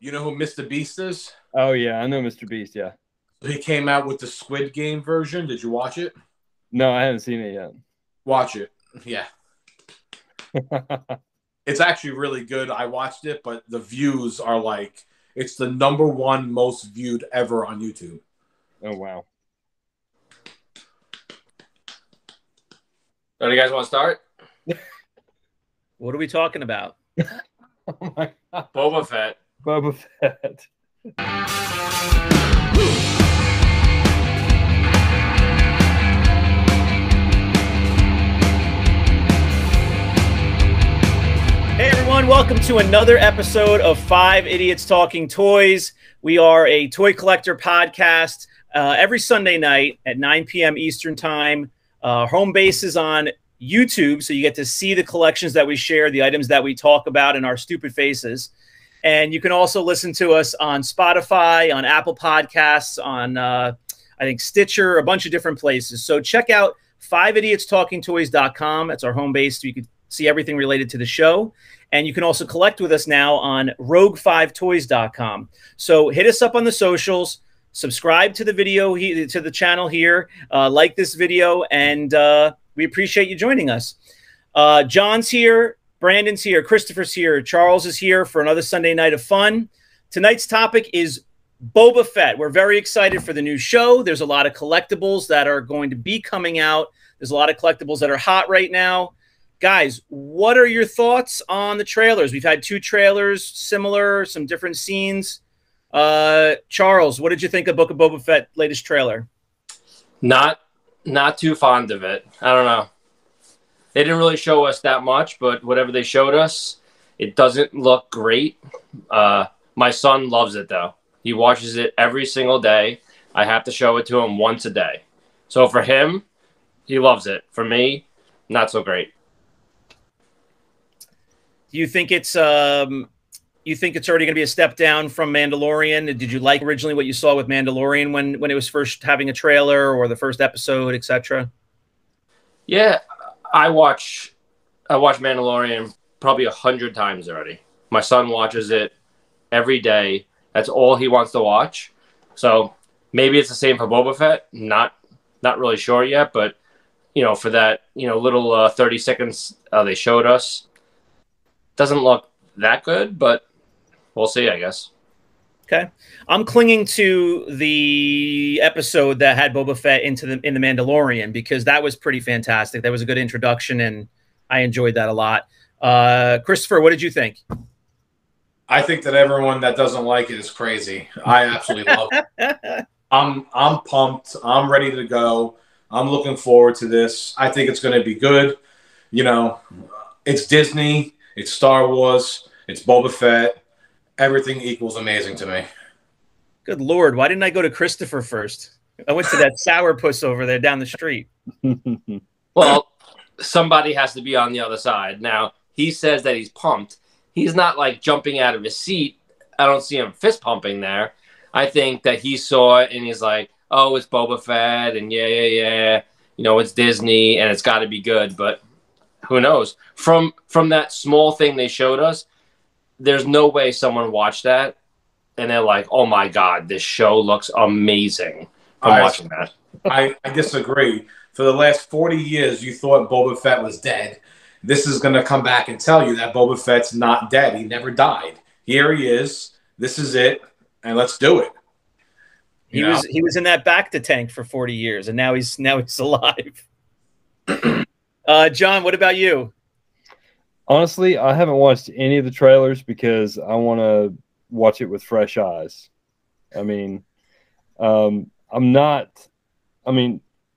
You know who Mr. Beast is? Oh, yeah. I know Mr. Beast, yeah. He came out with the Squid Game version. Did you watch it? No, I haven't seen it yet. Watch it. Yeah. It's actually really good. I watched it, but the views are like, it's the #1 most viewed ever on YouTube. Oh, wow. Do you guys want to start? What are we talking about? Oh my God. Boba Fett. Boba Fett. Hey everyone, welcome to another episode of 5 Idiots Talking Toys. We are a toy collector podcast every Sunday night at 9 p.m. Eastern Time. Home base is on YouTube, so you get to see the collections that we share, the items that we talk about in our stupid faces. And you can also listen to us on Spotify, on Apple Podcasts, on, I think, Stitcher, a bunch of different places. So check out 5idiotstalkingtoys.com. That's our home base, so you can see everything related to the show. And you can also collect with us now on rogue5toys.com. So hit us up on the socials, subscribe to the video, to the channel here, like this video, and we appreciate you joining us. John's here, Brandon's here, Christopher's here, Charles is here for another Sunday night of fun. Tonight's topic is Boba Fett. We're very excited for the new show. There's a lot of collectibles that are going to be coming out. There's a lot of collectibles that are hot right now. Guys, what are your thoughts on the trailers? We've had 2 trailers, similar, some different scenes. Charles, what did you think of Book of Boba Fett latest trailer? Not too fond of it. I don't know. They didn't really show us that much, but whatever they showed us, it doesn't look great. My son loves it, though. He watches it every single day. I have to show it to him once a day. So for him, he loves it. For me, not so great. Do you think it's already going to be a step down from Mandalorian? Did you like originally what you saw with Mandalorian when it was first having a trailer or the first episode, etc.? Yeah, I watch Mandalorian probably 100 times already. My son watches it every day. That's all he wants to watch. So maybe it's the same for Boba Fett. Not really sure yet, but for that little 30 seconds they showed us, doesn't look that good, but we'll see, I guess. Okay. I'm clinging to the episode that had Boba Fett in the Mandalorian because that was pretty fantastic. That was a good introduction, and I enjoyed that a lot. Christopher, what did you think? I think that everyone that doesn't like it is crazy. I absolutely love it. I'm pumped. I'm ready to go. I'm looking forward to this. I think it's going to be good. It's Disney. It's Star Wars. It's Boba Fett. Everything equals amazing to me. Good Lord. Why didn't I go to Christopher first? I went to that sourpuss over there down the street. Well, somebody has to be on the other side. Now, he says that he's pumped. He's not like jumping out of his seat. I don't see him fist pumping there. I think that he saw it and he's like, oh, it's Boba Fett and yeah. It's Disney and it's got to be good. But who knows? From that small thing they showed us, there's no way someone watched that and they're like, oh my God, this show looks amazing. I'm watching that. I disagree. For the last 40 years, you thought Boba Fett was dead. This is going to come back and tell you that Boba Fett's not dead. He never died. Here he is. This is it. And let's do it. He was in that Bacta tank for 40 years, and now he's alive. John, what about you? Honestly, I haven't watched any of the trailers because I want to watch it with fresh eyes. I mean, The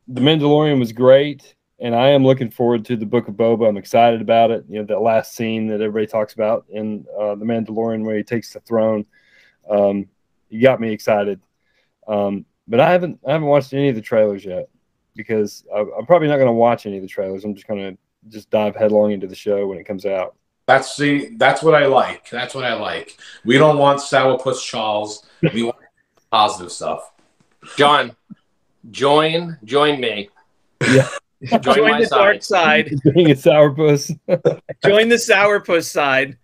Mandalorian was great, and I am looking forward to the Book of Boba. I'm excited about it. That last scene that everybody talks about in The Mandalorian where he takes the throne. You got me excited. But I haven't watched any of the trailers yet because I'm probably not going to watch any of the trailers. I'm just going to dive headlong into the show when it comes out. That's what I like. That's what I like. We don't want sourpuss Charles. We want positive stuff. John, join me. Yeah. Join the dark side. Being a sourpuss. Join the sourpuss side.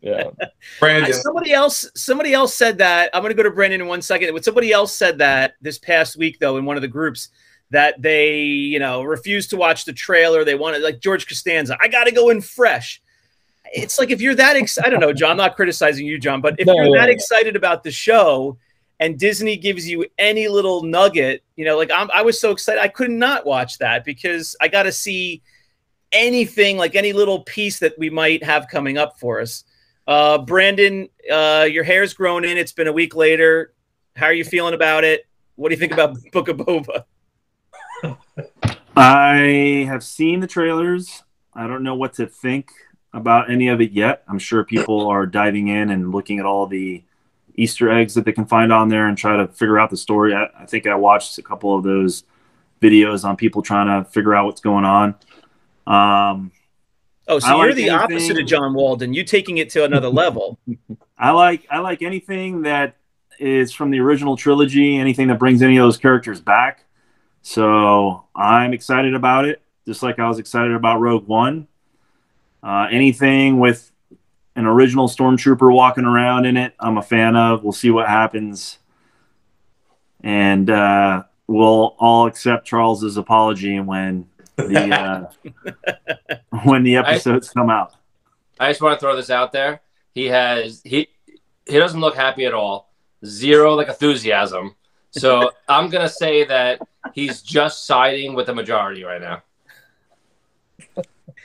Yeah. Brandon. Somebody else said that. I'm going to go to Brandon in 1 second. But somebody else said that this past week, though, in one of the groups, that they, refused to watch the trailer. They wanted, like George Costanza, I got to go in fresh. It's like, if you're that excited, I don't know, John, I'm not criticizing you, John, but if you're that excited about the show and Disney gives you any little nugget, I was so excited. I could not watch that because I got to see anything, like any little piece that we might have coming up for us. Brandon, your hair's grown in. It's been a week later. How are you feeling about it? What do you think about Book of Boba? I have seen the trailers. I don't know what to think about any of it yet. I'm sure people are diving in and looking at all the Easter eggs that they can find on there and try to figure out the story. I think I watched a couple of those videos on people trying to figure out what's going on. So you're the opposite of John Walden. You taking it to another level. I like anything that is from the original trilogy, anything that brings any of those characters back. So I'm excited about it, just like I was excited about Rogue One. Anything with an original stormtrooper walking around in it, I'm a fan of. We'll see what happens. And we'll all accept Charles's apology when the when the episodes come out. I just want to throw this out there. He doesn't look happy at all. Zero enthusiasm. So I'm gonna say that he's just siding with the majority right now.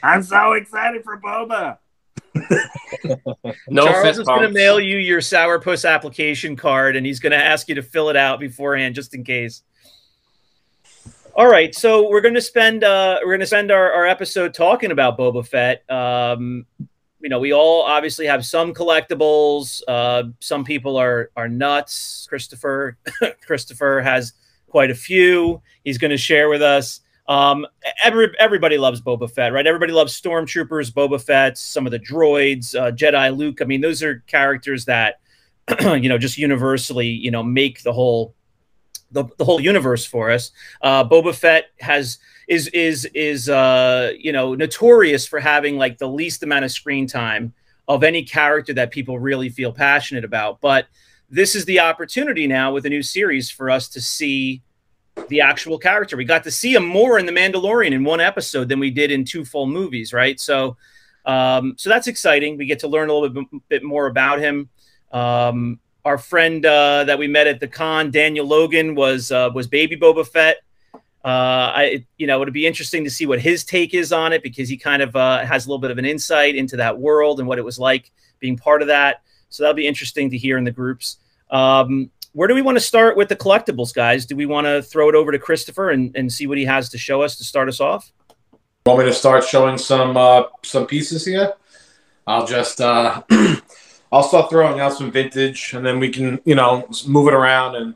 I'm so excited for Boba. No, Charles is going to mail you your Sourpuss application card, and he's going to ask you to fill it out beforehand, just in case. All right, so we're going to spend our episode talking about Boba Fett. We all obviously have some collectibles. Some people are nuts. Christopher has quite a few. He's going to share with us. Everybody loves Boba Fett, right? Everybody loves stormtroopers, Boba Fett, some of the droids, Jedi Luke. I mean, those are characters that just universally make the whole universe for us. Boba Fett is notorious for having like the least amount of screen time of any character that people really feel passionate about. But this is the opportunity now with a new series for us to see the actual character. We got to see him more in The Mandalorian in one episode than we did in 2 full movies, right? So that's exciting. We get to learn a little bit more about him. Our friend that we met at the con, Daniel Logan, was baby Boba Fett. It'd be interesting to see what his take is on it, because he kind of has a little bit of an insight into that world and what it was like being part of that. So that'll be interesting to hear in the groups. Where do we want to start with the collectibles, guys? Do we want to throw it over to Christopher and see what he has to show us to start us off? Want me to start showing some pieces here? I'll just I'll start throwing out some vintage, and then we can move it around. And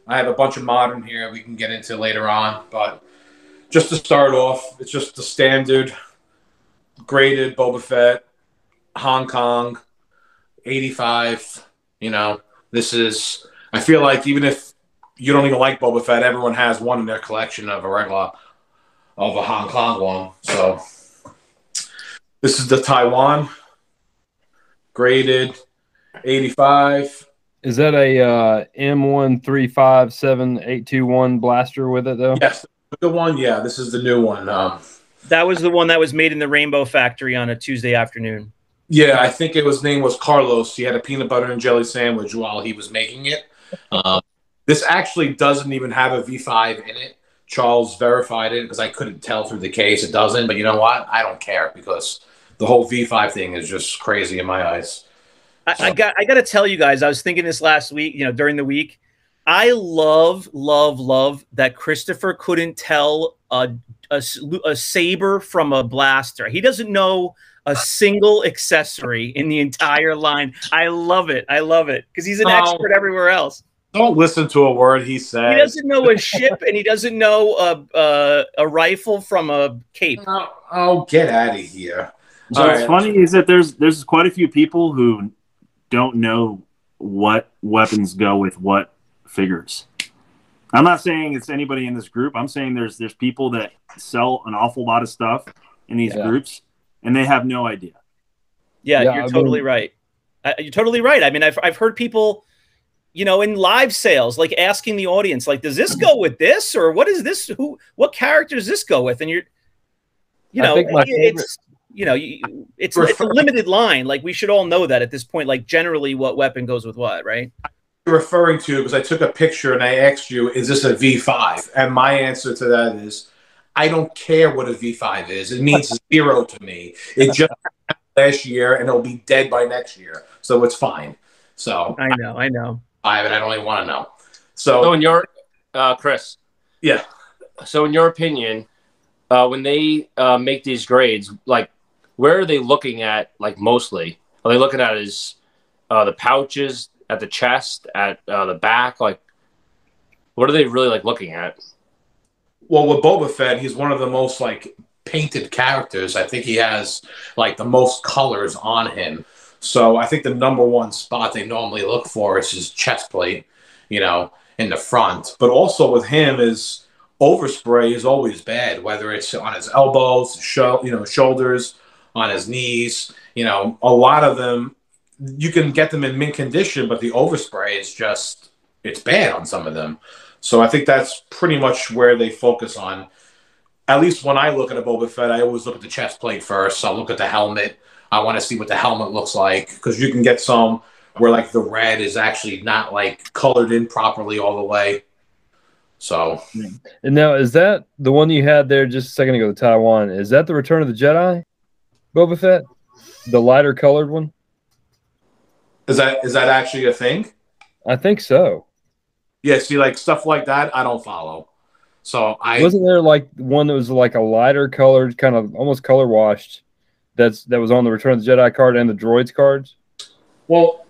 I have a bunch of modern here we can get into later on. But just to start off, it's just the standard graded Boba Fett, Hong Kong, 85. This is. I feel like even if you don't even like Boba Fett, everyone has one in their collection of a Hong Kong one. So this is the Taiwan graded 85. Is that a M1357-821 blaster with it though? Yes, the one. Yeah, this is the new one. That was the one that was made in the Rainbow Factory on a Tuesday afternoon. Yeah, I think his name was Carlos. He had a peanut butter and jelly sandwich while he was making it. This actually doesn't even have a V5 in it. Charles verified it because I couldn't tell through the case. It doesn't, but you know what? I don't care because the whole V5 thing is just crazy in my eyes. I got to tell you guys, I was thinking this last week, during the week. I love that Christopher couldn't tell a saber from a blaster. He doesn't know a single accessory in the entire line. I love it because he's an expert everywhere else. Don't listen to a word he says. He doesn't know a ship, and he doesn't know a rifle from a cape. Oh, get out of here! So what's funny is that there's quite a few people who don't know what weapons go with what figures. I'm not saying it's anybody in this group. I'm saying there's people that sell an awful lot of stuff in these groups, and they have no idea. Yeah, you're totally right. You're totally right. I mean, I've heard people, you know, in live sales, like asking the audience, like, does this go with this, or what is this? What character does this go with? And you know, it's, you know, it's a limited line. Like, we should all know that at this point. Like, generally, what weapon goes with what, right? Referring to, because I took a picture and I asked you, is this a V5? And my answer to that is, I don't care what a V5 is. It means 0 to me. It just last year and it'll be dead by next year, so it's fine. So I know. I don't even want to know. So in your Chris, yeah. So in your opinion, when they make these grades, like, where are they looking at? Like, mostly, are they looking at the pouches, at the chest, at the back? Like, what are they really like looking at? Well, with Boba Fett, he's one of the most like painted characters. I think he has like the most colors on him. So I think the #1 spot they normally look for is his chest plate, you know, in the front. But also with him is overspray is always bad, whether it's on his elbows, shoulders, on his knees. You know, a lot of them, you can get them in mint condition, but the overspray is just, it's bad on some of them. So I think that's pretty much where they focus on. At least when I look at a Boba Fett, I always look at the chest plate first. I'll look at the helmet. I want to see what the helmet looks like, because you can get some where like the red is actually not like colored in properly all the way. So, and now, is that the one you had there just a second ago, the Taiwan? Is that the Return of the Jedi Boba Fett, the lighter colored one? Is that actually a thing? I think so. Yeah, see, like stuff like that, I don't follow. So wasn't there like one that was like a lighter colored, kind of almost color washed, that was on the Return of the Jedi card and the Droids cards? Well,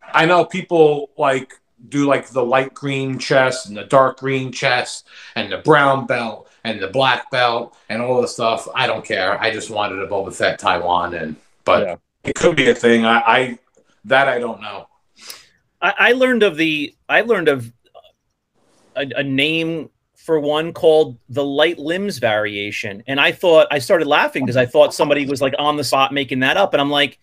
I know people like do like the light green chest and the dark green chest and the brown belt and the black belt and all the stuff. I don't care. I just wanted a Boba Fett Taiwan, but yeah, it could be a thing. I don't know. I learned of a name for one called the light limbs variation, and I started laughing because I thought somebody was like on the spot making that up, and I'm like,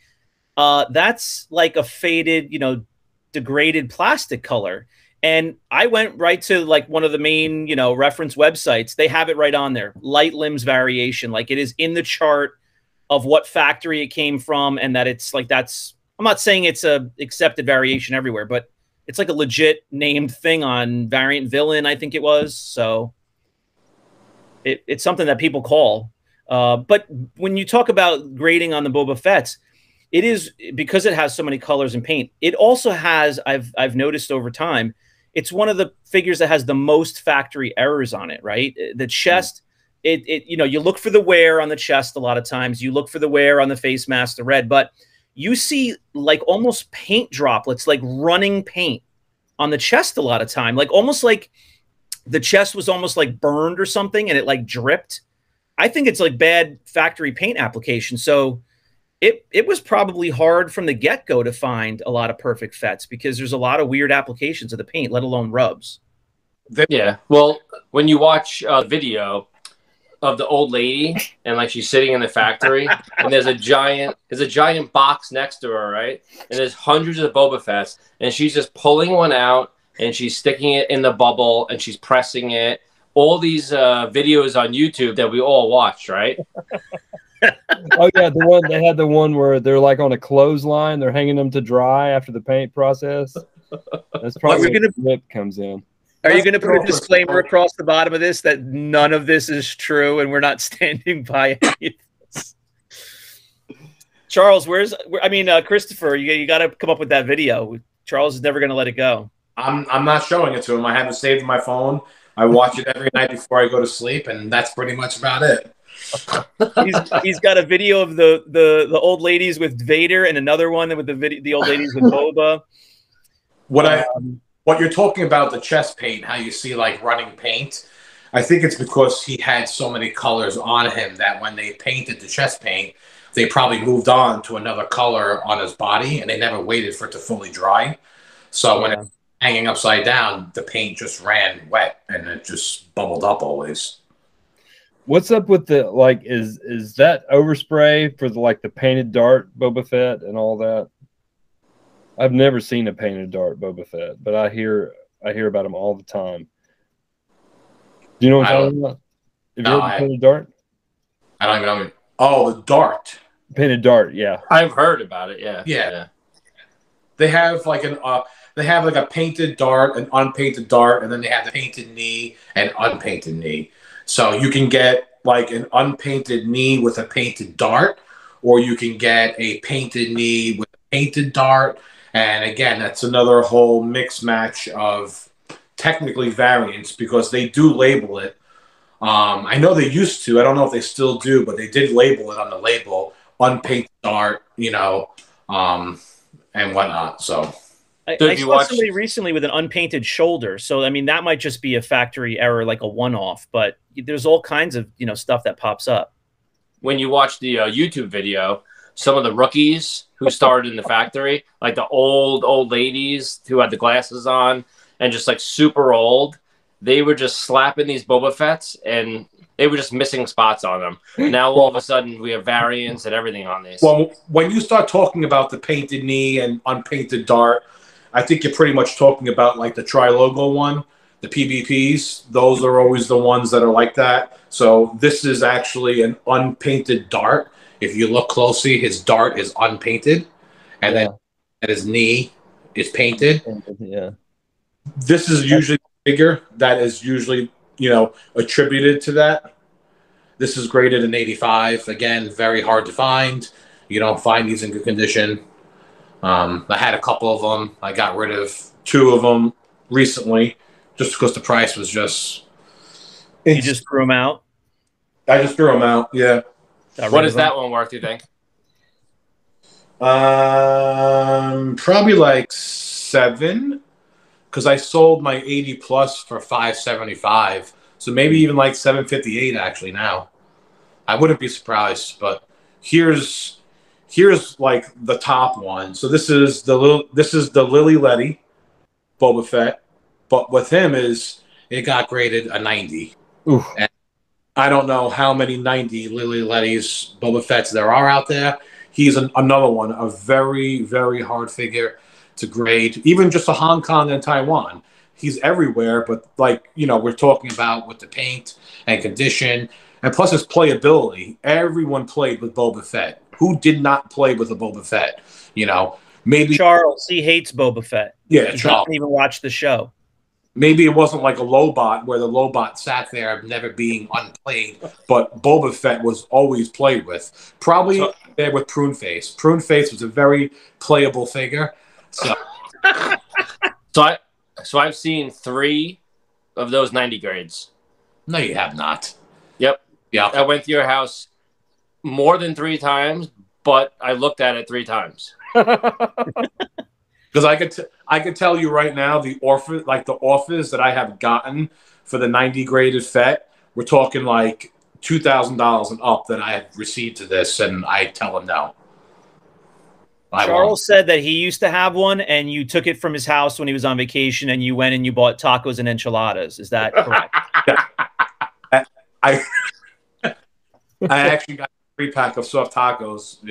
that's like a faded, you know, degraded plastic color. And I went right to like one of the main, you know, reference websites. They have it right on there, light limbs variation. Like, it is in the chart of what factory it came from, and that it's like, that's, I'm not saying it's a accepted variation everywhere, but it's like a legit named thing on Variant Villain, I think it was. So it's something that people call. But when you talk about grading on the Boba Fett's, it is, because it has so many colors and paint. It also has, I've noticed over time, it's one of the figures that has the most factory errors on it, right? The chest, you know, you look for the wear on the chest a lot of times. You look for the wear on the face mask, the red, but you see like almost paint droplets, like running paint on the chest a lot of time, like almost like the chest was almost like burned or something and it like dripped. I think it's like bad factory paint application. So it was probably hard from the get-go to find a lot of perfect Fetts, because there's a lot of weird applications of the paint, let alone rubs. Yeah. Well, when you watch a video of the old lady and like she's sitting in the factory and there's a giant box next to her, right? And there's hundreds of Boba Fett's and she's just pulling one out and she's sticking it in the bubble and she's pressing it. All these videos on YouTube that we all watched, right? Oh yeah, they had the one where they're like on a clothesline, they're hanging them to dry after the paint process. That's probably where the rip comes in. Are you going to put a disclaimer across the bottom of this that none of this is true and we're not standing by any of this? Charles, Christopher, you got to come up with that video. Charles is never going to let it go. I'm not showing it to him. I have it saved in my phone. I watch it every night before I go to sleep, and that's pretty much about it. He's got a video of the old ladies with Vader and another one with the old ladies with Boba. What you're talking about, the chest paint, how you see like running paint, I think it's because he had so many colors on him that when they painted the chest paint, they probably moved on to another color on his body and they never waited for it to fully dry. So when it's hanging upside down, the paint just ran wet and it just bubbled up always. What's up with the like? Is that overspray for the like the painted dart Boba Fett and all that? I've never seen a painted dart Boba Fett, but I hear about him all the time. Do you know what I'm talking about? Have you heard the painted dart? I don't even know. Oh, the dart. Painted dart, yeah. I've heard about it. Yeah. Yeah. They have like a painted dart, an unpainted dart, and then they have the painted knee and unpainted knee. So you can get like an unpainted knee with a painted dart, or you can get a painted knee with a painted dart. And again, that's another whole mix match of technically variants because they do label it. I know they used to. I don't know if they still do, but they did label it on the label, unpainted dart, and whatnot. So I saw somebody recently with an unpainted shoulder. So, I mean, that might just be a factory error, like a one-off. But there's all kinds of, stuff that pops up. When you watch the YouTube video, some of the rookies who started in the factory, like the old ladies who had the glasses on and just like super old, they were just slapping these Boba Fetts and they were just missing spots on them. Now all of a sudden we have variants and everything on these. Well, when you start talking about the painted knee and unpainted dart, I think you're pretty much talking about like the tri-logo one, the PBPs. Those are always the ones that are like that. So this is actually an unpainted dart. If you look closely, his dart is unpainted, and then his knee is painted. Yeah. This is usually a figure that is usually, attributed to that. This is graded in 85. Again, very hard to find. You don't find these in good condition. I had a couple of them. I got rid of 2 of them recently just because the price was just... You just threw them out? I just threw them out, yeah. What is that one worth, you think? Probably like 7, because I sold my 80 plus for $575, so maybe even like $758 actually now. I wouldn't be surprised, but here's like the top one. So this is the Lily Letty Boba Fett, but with him it got graded a 90. Oof. And I don't know how many 90 Lily Letty's Boba Fetts there are out there. He's another one, a very, very hard figure to grade. Even just a Hong Kong and Taiwan. He's everywhere, but we're talking about with the paint and condition, and plus his playability. Everyone played with Boba Fett. Who did not play with a Boba Fett? Maybe Charles. He hates Boba Fett. Yeah, he Charles. Didn't even watch the show. Maybe it wasn't like a Lobot where the Lobot sat there never being unplayed, but Boba Fett was always played with. Probably there with Prune Face. Prune Face was a very playable figure. So I've seen 3 of those 90 grades. No, you have not. Yep. Yeah. I went to your house more than 3 times, but I looked at it 3 times. Because I could tell you right now the offers that I have gotten for the 90 graded Fett, we're talking like $2,000 and up that I have received to this, and I tell him no. Charles said that he used to have one, and you took it from his house when he was on vacation, and you went and you bought tacos and enchiladas. Is that correct? I actually got a 3-pack of soft tacos,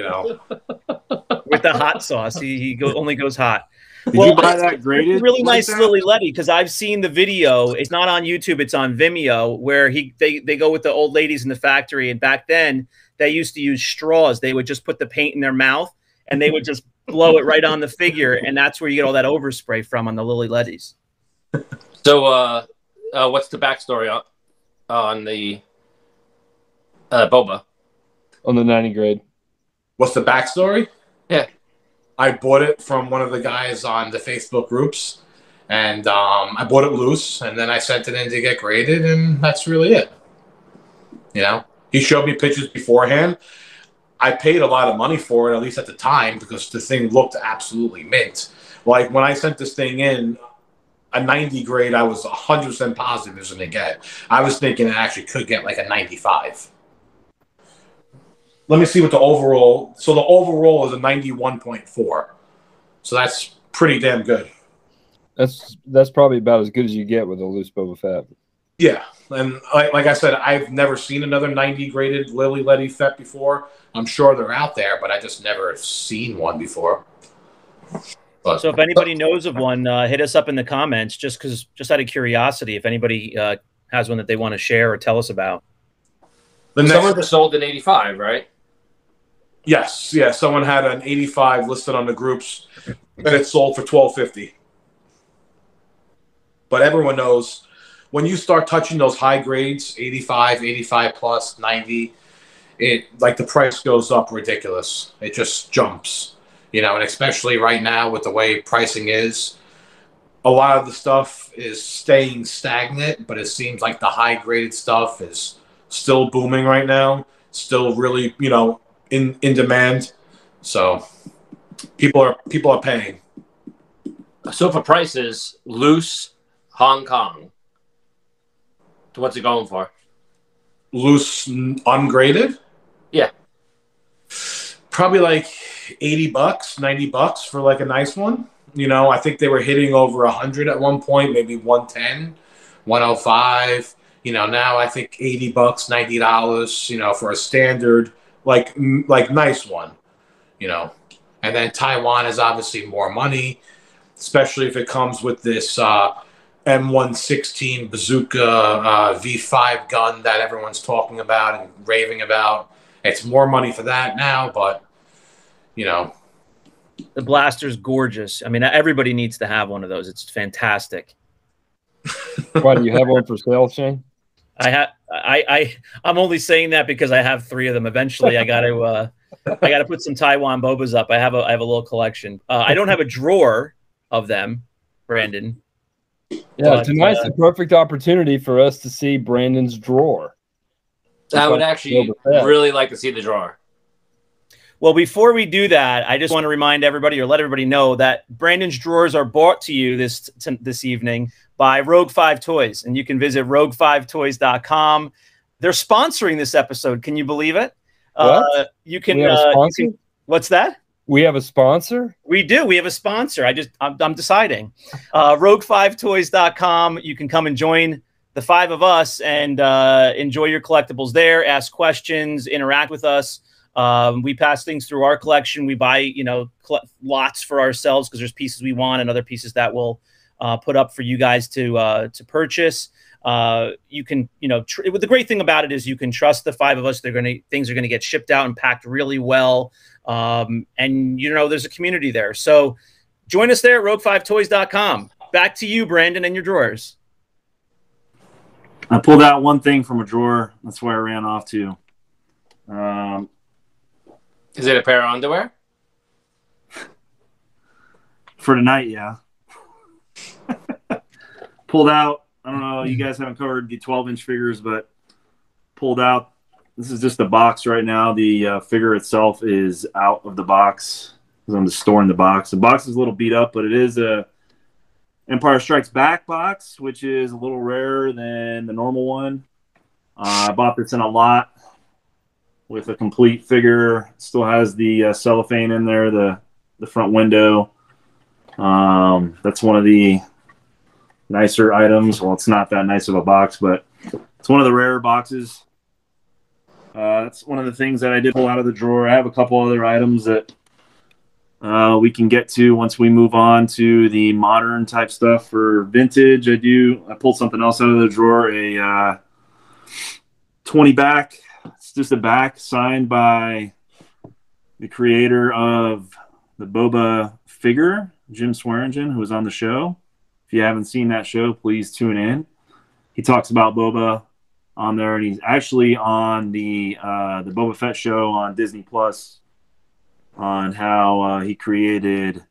with the hot sauce. He only goes hot. Did you buy that graded? It's a really nice Lily Letty, because I've seen the video. It's not on YouTube. It's on Vimeo, where they go with the old ladies in the factory. And back then, they used to use straws. They would just put the paint in their mouth, and they would just blow it right on the figure. And that's where you get all that overspray from on the Lily Lettys. So what's the backstory on the Boba? On the 90 grade. What's the backstory? Yeah. I bought it from one of the guys on the Facebook groups, and I bought it loose, and then I sent it in to get graded, and that's really it. He showed me pictures beforehand. I paid a lot of money for it, at least at the time, because the thing looked absolutely mint. Like, when I sent this thing in, a 90 grade, I was 100% positive it was going to get. I was thinking it actually could get like a 95. Let me see what the overall... So the overall is a 91.4. So that's pretty damn good. That's probably about as good as you get with a loose Boba Fett. Yeah, and like I said, I've never seen another 90 graded Lily Letty Fett before. I'm sure they're out there, but I just never seen one before. But So if anybody knows of one, hit us up in the comments, just out of curiosity, if anybody has one that they want to share or tell us about. Someone just sold an 85, right? Yes, yeah. Someone had an 85 listed on the groups, and it sold for $12.50. But everyone knows when you start touching those high grades, 85, 85 plus, 90, it like the price goes up ridiculous. It just jumps, and especially right now with the way pricing is, a lot of the stuff is staying stagnant, but it seems like the high graded stuff is still booming right now, still really, in demand. So people are paying. So for prices, loose Hong Kong, what's it going for? Loose ungraded? Yeah. Probably like $80, $90 for like a nice one. I think they were hitting over 100 at one point, maybe 110, 105. Now I think $80, $90, for a standard like nice one. And then Taiwan is obviously more money, especially if it comes with this M116 bazooka V5 gun that everyone's talking about and raving about. It's more money for that now, but the blaster's gorgeous. I mean, everybody needs to have one of those. It's fantastic. Why do you have one for sale, Shane? I'm only saying that because I have 3 of them. Eventually, I got to put some Taiwan Bobas up. I have a little collection. I don't have a drawer of them, Brandon. Yeah, tonight's the perfect opportunity for us to see Brandon's drawer. I would actually really like to see the drawer. Well, before we do that, I just want to remind everybody or let everybody know that Brandon's drawers are brought to you this evening by Rogue 5 Toys, and you can visit rogue5toys.com. They're sponsoring this episode. Can you believe it? What? You can. We have a sponsor? What's that? We have a sponsor? We do. We have a sponsor. I'm deciding. Rogue5toys.com. You can come and join the 5 of us and enjoy your collectibles there, ask questions, interact with us. We pass things through our collection. We buy, lots for ourselves because there's pieces we want and other pieces that we'll put up for you guys to purchase. You can, the great thing about it is you can trust the 5 of us. Things are going to get shipped out and packed really well. And there's a community there. So join us there at rogue5toys.com. Back to you, Brandon, and your drawers. I pulled out one thing from a drawer. That's where I ran off to. Is it a pair of underwear? For tonight, yeah. Pulled out. I don't know. You guys haven't covered the 12-inch figures, but pulled out. This is just the box right now. The figure itself is out of the box because I'm just storing the box. The box is a little beat up, but it is a Empire Strikes Back box, which is a little rarer than the normal one. I bought this in a lot with a complete figure. Still has the cellophane in there, the front window. That's one of the nicer items. Well, it's not that nice of a box, but it's one of the rarer boxes. That's one of the things that I did pull out of the drawer. I have a couple other items that we can get to once we move on to the modern type stuff. For vintage, I pulled something else out of the drawer, a 20 back. It's just a back signed by the creator of the Boba figure, Jim Swearingen, who was on the show. If you haven't seen that show, please tune in. He talks about Boba on there, and he's actually on the Boba Fett show on Disney Plus on how he created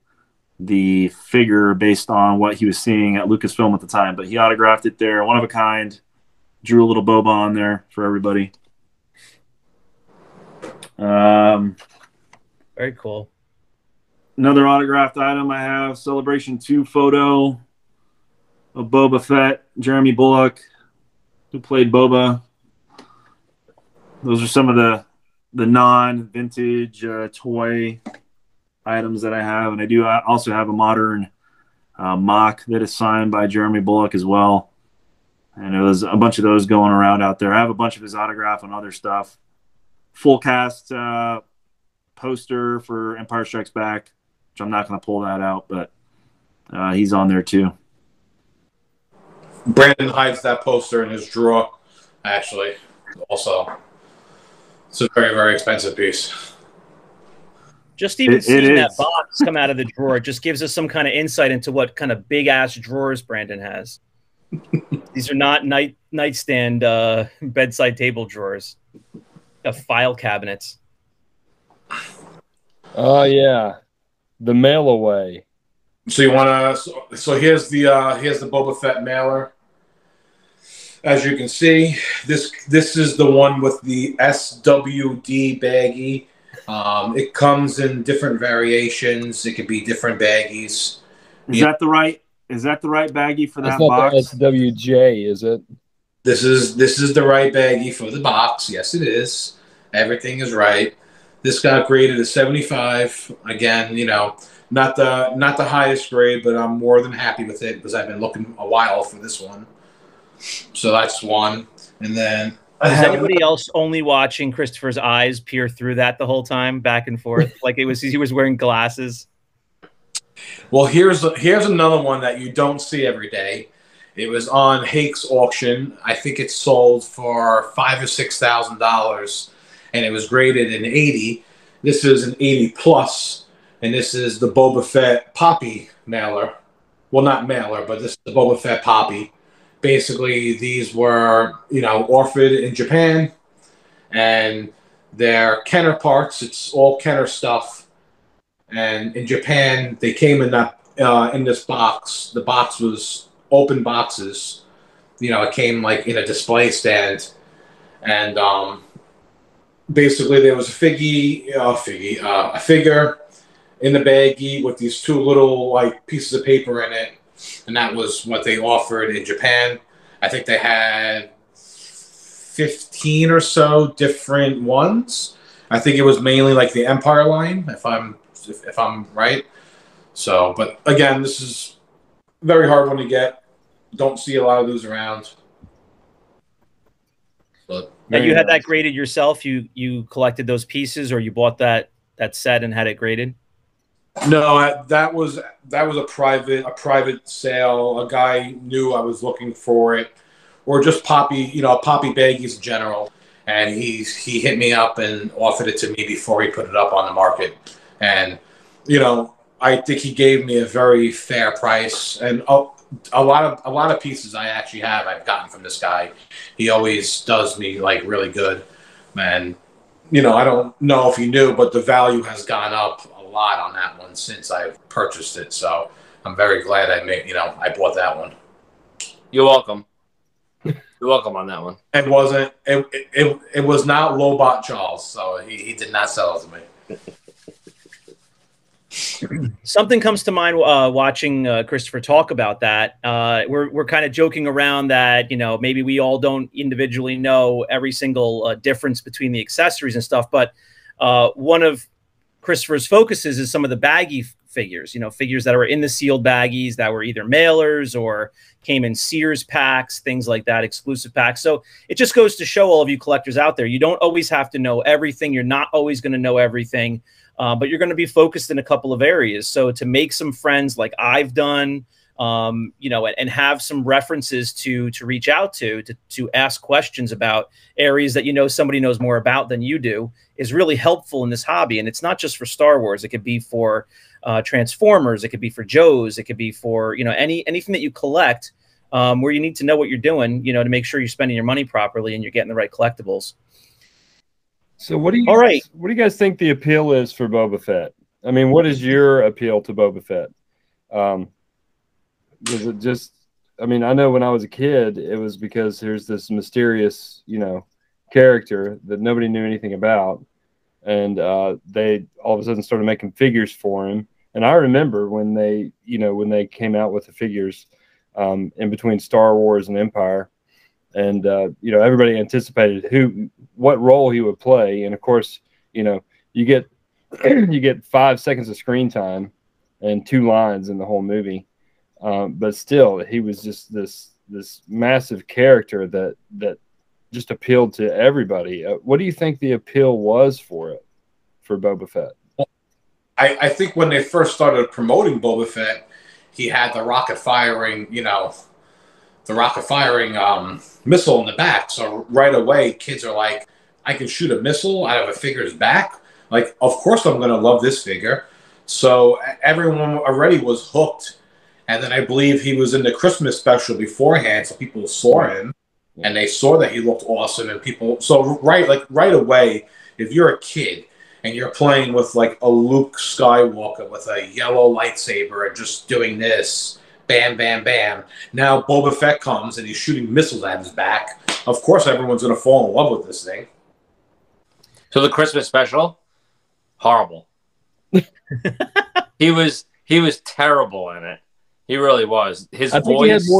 the figure based on what he was seeing at Lucasfilm at the time. But he autographed it there, one of a kind, drew a little Boba on there for everybody. Very cool. Another autographed item I have, Celebration 2 photo of Boba Fett, Jeremy Bulloch, who played Boba. Those are some of the non-vintage toy items that I have. And I also have a modern mock that is signed by Jeremy Bulloch as well. And it was a bunch of those going around out there. I have a bunch of his autograph and other stuff. Full cast poster for Empire Strikes Back, which I'm not going to pull that out, but he's on there too. Brandon hides that poster in his drawer, actually. Also, it's a very, very expensive piece. Just even seeing that box come out of the drawer just gives us some kind of insight into what kind of big ass drawers Brandon has. These are not nightstand bedside table drawers. File cabinets. Oh yeah, the mail away. So you want to? So here's the Boba Fett mailer. As you can see, this is the one with the SWD baggie. It comes in different variations. It could be different baggies. Is that the right baggie for that not box? The SWJ, is it? This is the right baggie for the box. Yes, it is. Everything is right. This got graded a 75. Again, you know, not the highest grade, but I'm more than happy with it because I've been looking a while for this one. So that's one. And then is anybody else only watching Christopher's eyes peer through that the whole time, back and forth, like he was wearing glasses? Well, here's another one that you don't see every day. It was on Hake's auction. I think it sold for $5,000 or $6,000, and it was graded an 80. This is an 80 plus, and this is the Boba Fett Poppy mailer. Well, not mailer, but this is the Boba Fett Poppy. Basically, these were, you know, orphaned in Japan, and they're Kenner parts. It's all Kenner stuff. And in Japan, they came in that in this box. The box was open boxes. You know, it came like in a display stand, and basically there was a figure in the baggie with these two little like pieces of paper in it. And that was what they offered in Japan. I think they had 15 or so different ones. I think it was mainly like the Empire line, if I'm right. So, but again, this is a very hard one to get. Don't see a lot of those around. But and you had that graded yourself? You collected those pieces, or you bought that set and had it graded? No, that was a private sale. A guy knew I was looking for it, or just poppy baggies in general, and he hit me up and offered it to me before he put it up on the market. And you know, I think he gave me a very fair price, and a lot of pieces I've gotten from this guy. He always does me like really good, and you know, I don't know if he knew, but the value has gone up a lot on that one since I've purchased it. So I'm very glad I bought that one. You're welcome. You're welcome on that one. It was not Lobot Charles, so he did not sell it to me. Something comes to mind watching Christopher talk about that. We're kind of joking around that, you know, maybe we all don't individually know every single difference between the accessories and stuff, but one of Christopher's focuses is some of the baggy figures, you know, figures that are in the sealed baggies that were either mailers or came in Sears packs, things like that, exclusive packs. So it just goes to show all of you collectors out there, you don't always have to know everything. You're not always going to know everything. But you're going to be focused in a couple of areas. So to make some friends like I've done, you know, and have some references to reach out to ask questions about areas that, you know, somebody knows more about than you do is really helpful in this hobby. And it's not just for Star Wars. It could be for Transformers. It could be for Joe's. It could be for, you know, anything that you collect where you need to know what you're doing, you know, to make sure you're spending your money properly and you're getting the right collectibles. So what do you guys think the appeal is for Boba Fett? I mean, what is your appeal to Boba Fett? Was it just, I mean, I know when I was a kid, it was because there's this mysterious, you know, character that nobody knew anything about. And they all of a sudden started making figures for him. And I remember when they came out with the figures in between Star Wars and Empire. And, you know, everybody anticipated what role he would play. And of course, you know, you get 5 seconds of screen time and 2 lines in the whole movie. But still, he was just this this massive character that just appealed to everybody. What do you think the appeal was for Boba Fett? I think when they first started promoting Boba Fett, he had the rocket firing, missile in the back. So right away, kids are like, I can shoot a missile out of a figure's back. Like, of course I'm going to love this figure. So everyone already was hooked. And then I believe he was in the Christmas special beforehand, so people saw him, and they saw that he looked awesome. And people, so right away, if you're a kid and you're playing with like a Luke Skywalker with a yellow lightsaber and just doing this, bam, bam, bam. Now Boba Fett comes and he's shooting missiles at his back. Of course, everyone's going to fall in love with this thing. So the Christmas special, horrible. He was terrible in it. He really was. His voice.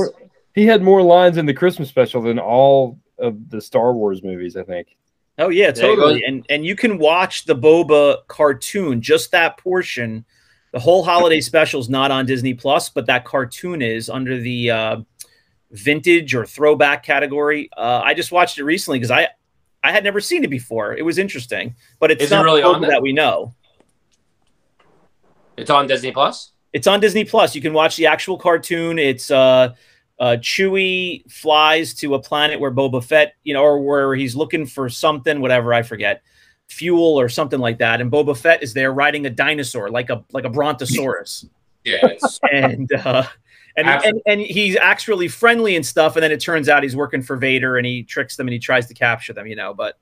He had more lines in the Christmas special than all of the Star Wars movies, I think. Oh yeah, totally. And you can watch the Boba cartoon, just that portion. The whole holiday special is not on Disney Plus, but that cartoon is under the vintage or throwback category. I just watched it recently because I had never seen it before. It was interesting, but it's not really on that we know. It's on Disney Plus. It's on Disney Plus. You can watch the actual cartoon. It's Chewie flies to a planet where Boba Fett, or where he's looking for something, whatever, I forget, fuel or something like that. And Boba Fett is there riding a dinosaur, like a brontosaurus. Yeah. And he acts really friendly and stuff. And then it turns out he's working for Vader, and he tricks them and he tries to capture them, but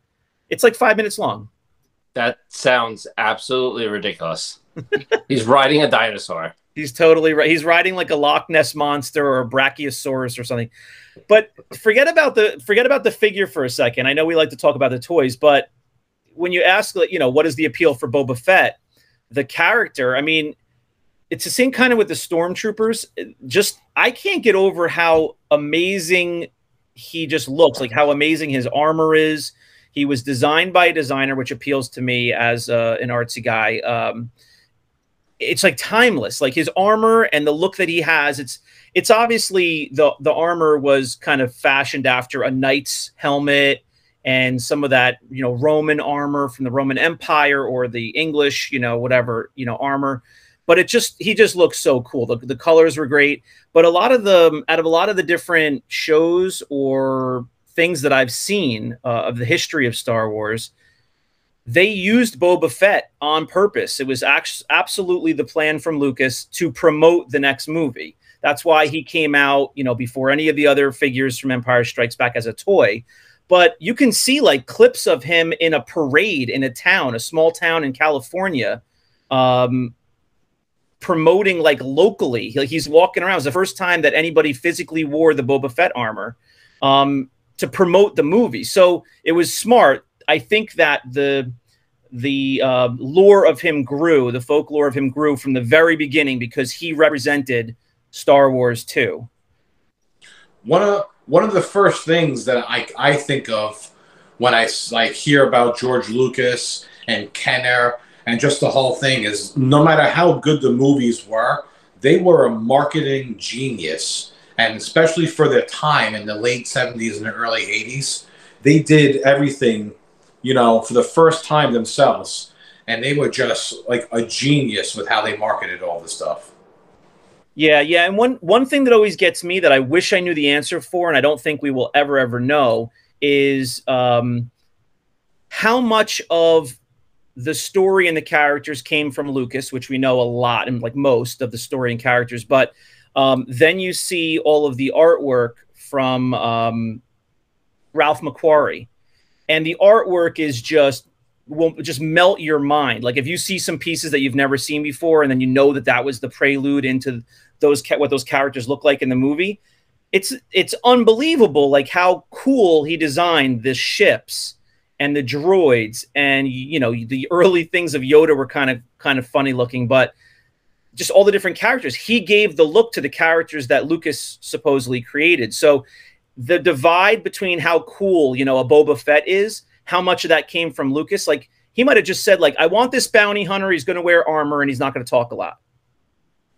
it's like 5 minutes long. That sounds absolutely ridiculous. He's riding a dinosaur. He's totally right. He's riding like a Loch Ness monster or a Brachiosaurus or something. But forget about the figure for a second. I know we like to talk about the toys, but when you ask, what is the appeal for Boba Fett, the character, I mean, it's the same kind of with the stormtroopers. I can't get over how amazing he just looks, like how amazing his armor is. He was designed by a designer, which appeals to me as an artsy guy. It's like timeless, like his armor and the look that he has. It's obviously the armor was kind of fashioned after a knight's helmet and some of that, Roman armor from the Roman Empire or the English, whatever, armor. But he just looks so cool. The colors were great. But out of a lot of the different shows or things that I've seen of the history of Star Wars, they used Boba Fett on purpose. It was absolutely the plan from Lucas to promote the next movie. That's why he came out, before any of the other figures from Empire Strikes Back as a toy. But you can see like clips of him in a parade in a small town in California, promoting like locally. He's walking around. It was the first time that anybody physically wore the Boba Fett armor to promote the movie. So it was smart. I think that the lore of him grew, the folklore of him grew from the very beginning because he represented Star Wars 2. One of the first things that I think of when I hear about George Lucas and Kenner and just the whole thing is, no matter how good the movies were, they were a marketing genius. And especially for their time in the late 70s and the early 80s, they did everything, for the first time themselves. And they were just like a genius with how they marketed all the stuff. Yeah. And one thing that always gets me that I wish I knew the answer for, and I don't think we will ever know, is how much of the story and the characters came from Lucas, which we know a lot, and like most of the story and characters. But then you see all of the artwork from Ralph McQuarrie. And the artwork is will just melt your mind. Like if you see some pieces that you've never seen before, and then that was the prelude into what those characters look like in the movie, it's unbelievable. Like how cool he designed the ships and the droids, and the early things of Yoda were kind of funny looking, but just all the different characters. He gave the look to the characters that Lucas supposedly created. So the divide between how cool, a Boba Fett is, how much of that came from Lucas. Like he might have just said, like, I want this bounty hunter. He's going to wear armor and he's not going to talk a lot.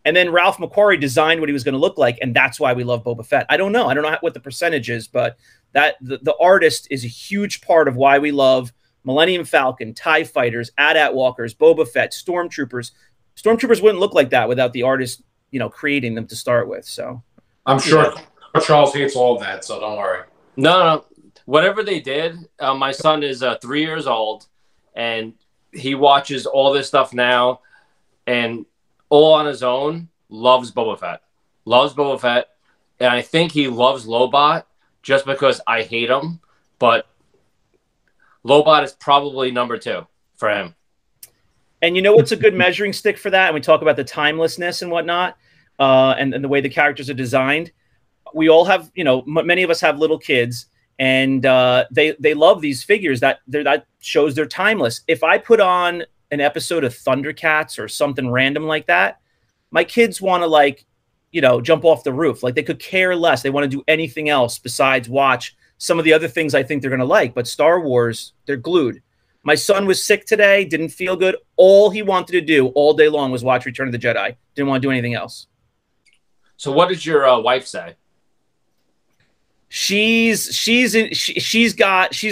And then Ralph McQuarrie designed what he was going to look like, and that's why we love Boba Fett. I don't know what the percentage is, but that the artist is a huge part of why we love Millennium Falcon, TIE Fighters, AT-AT Walkers, Boba Fett, Stormtroopers. Stormtroopers wouldn't look like that without the artist, creating them to start with. So I'm sure Charles hates all of that, so don't worry. No. Whatever they did, my son is 3 years old, and he watches all this stuff now, and all on his own, loves Boba Fett. Loves Boba Fett. And I think he loves Lobot just because I hate him. But Lobot is probably number 2 for him. And you know what's a good measuring stick for that? And we talk about the timelessness and whatnot, and the way the characters are designed. We all have, many of us have little kids, and they love these figures that shows they're timeless. If I put on an episode of Thundercats or something random like that, my kids want to jump off the roof. Like, they could care less. They want to do anything else besides watch some of the other things I think they're going to like. But Star Wars, they're glued. My son was sick today, didn't feel good. All he wanted to do all day long was watch Return of the Jedi. Didn't want to do anything else. So what does your wife say? She's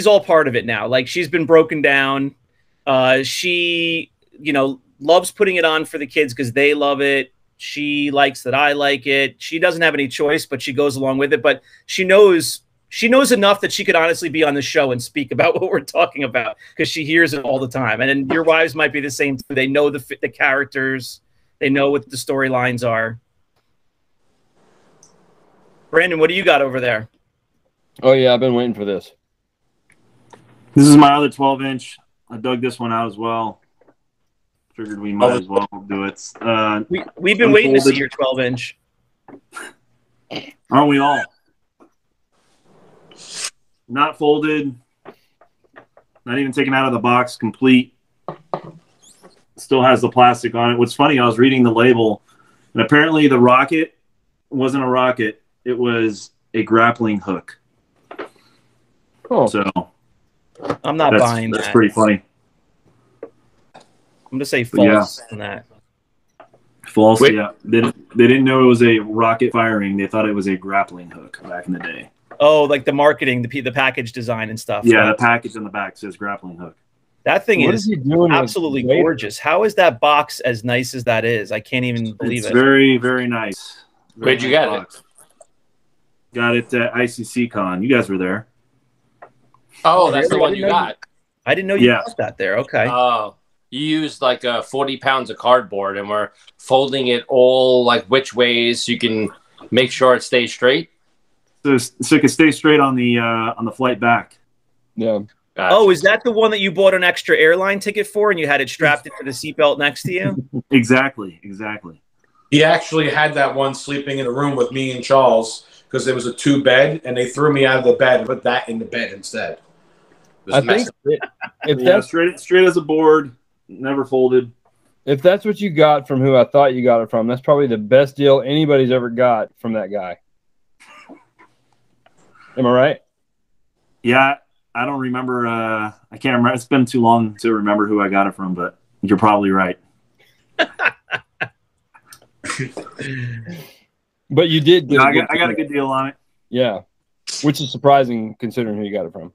all part of it now. Like, she's been broken down. She, loves putting it on for the kids because they love it. She likes that I like it. She doesn't have any choice, but she goes along with it. But she knows enough that she could honestly be on the show and speak about what we're talking about because she hears it all the time. And then your wives might be the same too. They know the characters. They know what the storylines are. Brandon, what do you got over there? Oh, yeah, I've been waiting for this. This is my other 12-inch. I dug this one out as well. Figured we might as well do it. We've been waiting to see your 12-inch. Aren't we all? Not folded. Not even taken out of the box. Complete. Still has the plastic on it. What's funny, I was reading the label, and apparently the rocket wasn't a rocket. It was a grappling hook. Oh. So I'm not buying that. That's pretty funny. I'm going to say false on that. False, yeah. They didn't know it was a rocket firing. They thought it was a grappling hook back in the day. Oh, like the marketing, the package design and stuff. Yeah, the package on the back says grappling hook. That thing is absolutely gorgeous. How is that box as nice as that is? I can't even believe it. It's very, very nice. Where'd you get it? Got it at ICC Con. You guys were there. Oh, that's the one you got. I didn't know you got that there. Okay. Oh, you used like 40 pounds of cardboard, and we're folding it all like which ways so you can make sure it stays straight. So it can stay straight on the flight back. Yeah. Gotcha. Oh, is that the one that you bought an extra airline ticket for and you had it strapped into the seatbelt next to you? Exactly. He actually had that one sleeping in a room with me and Charles because there was a 2-bed, and they threw me out of the bed and put that in the bed instead. I think if that's straight as a board, never folded. If that's what you got from who I thought you got it from, that's probably the best deal anybody's ever got from that guy. Am I right? Yeah, I don't remember. I can't remember. It's been too long to remember who I got it from, but you're probably right. But you did get I got a good deal on it. Yeah, which is surprising considering who you got it from.